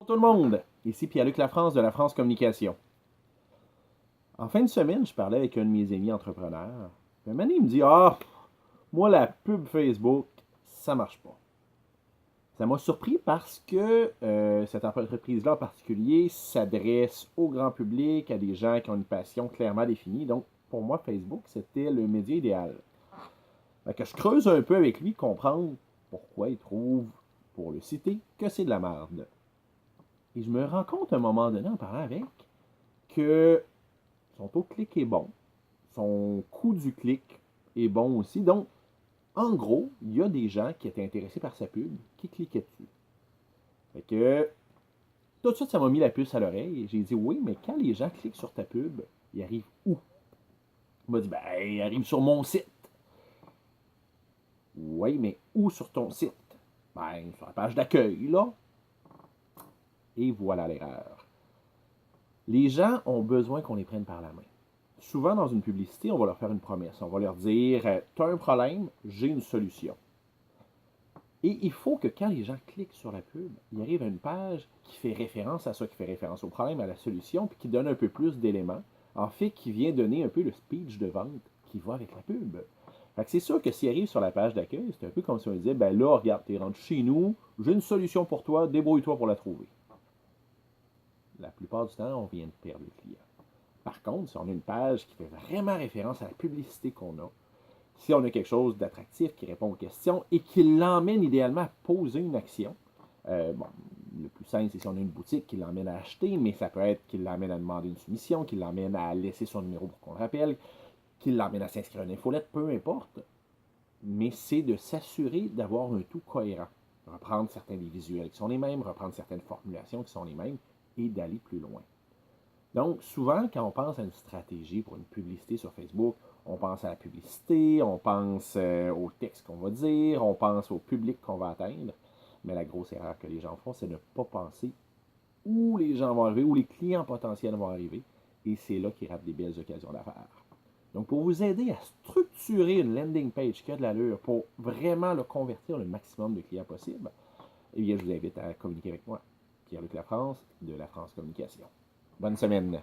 Bonjour tout le monde, ici Pierre-Luc Lafrance de La France Communication. En fin de semaine, je parlais avec un de mes amis entrepreneurs. Un moment donné, il me dit moi, la pub Facebook, ça marche pas. Ça m'a surpris parce que cette entreprise-là en particulier s'adresse au grand public, à des gens qui ont une passion clairement définie. Donc, pour moi, Facebook, c'était le média idéal. Fait que je creuse un peu avec lui, comprendre pourquoi il trouve, pour le citer, que c'est de la merde. Et je me rends compte à un moment donné, en parlant avec, que son taux de clic est bon, son coût du clic est bon aussi. Donc, en gros, il y a des gens qui étaient intéressés par sa pub, qui cliquaient dessus. Fait que, tout de suite, ça m'a mis la puce à l'oreille. Et j'ai dit, oui, mais quand les gens cliquent sur ta pub, ils arrivent où? Il m'a dit, ben, ils arrivent sur mon site. Oui, mais où sur ton site? Ben, sur la page d'accueil, là. Et voilà l'erreur. Les gens ont besoin qu'on les prenne par la main. Souvent, dans une publicité, on va leur faire une promesse. On va leur dire, tu as un problème, j'ai une solution. Et il faut que quand les gens cliquent sur la pub, ils arrivent à une page qui fait référence à ça, qui fait référence au problème, à la solution, puis qui donne un peu plus d'éléments. En fait, qui vient donner un peu le speech de vente qui va avec la pub. Fait que c'est sûr que s'ils arrivent sur la page d'accueil, c'est un peu comme si on disait, ben là, regarde, t'es rendu chez nous, j'ai une solution pour toi, débrouille-toi pour la trouver. La plupart du temps, on vient de perdre le client. Par contre, si on a une page qui fait vraiment référence à la publicité qu'on a, si on a quelque chose d'attractif qui répond aux questions et qui l'emmène idéalement à poser une action, bon, le plus simple, c'est si on a une boutique qui l'emmène à acheter, mais ça peut être qu'il l'emmène à demander une soumission, qu'il l'emmène à laisser son numéro pour qu'on le rappelle, qu'il l'emmène à s'inscrire à une infolette, peu importe. Mais c'est de s'assurer d'avoir un tout cohérent. Reprendre certains des visuels qui sont les mêmes, reprendre certaines formulations qui sont les mêmes et d'aller plus loin. Donc, souvent, quand on pense à une stratégie pour une publicité sur Facebook, on pense à la publicité, on pense au texte qu'on va dire, on pense au public qu'on va atteindre. Mais la grosse erreur que les gens font, c'est de ne pas penser où les gens vont arriver, où les clients potentiels vont arriver. Et c'est là qu'ils ratent des belles occasions d'affaires. Donc, pour vous aider à structurer une landing page qui a de l'allure pour vraiment le convertir le maximum de clients possible, eh bien, je vous invite à communiquer avec moi, Pierre-Luc Lafrance, de La France Communication. Bonne semaine.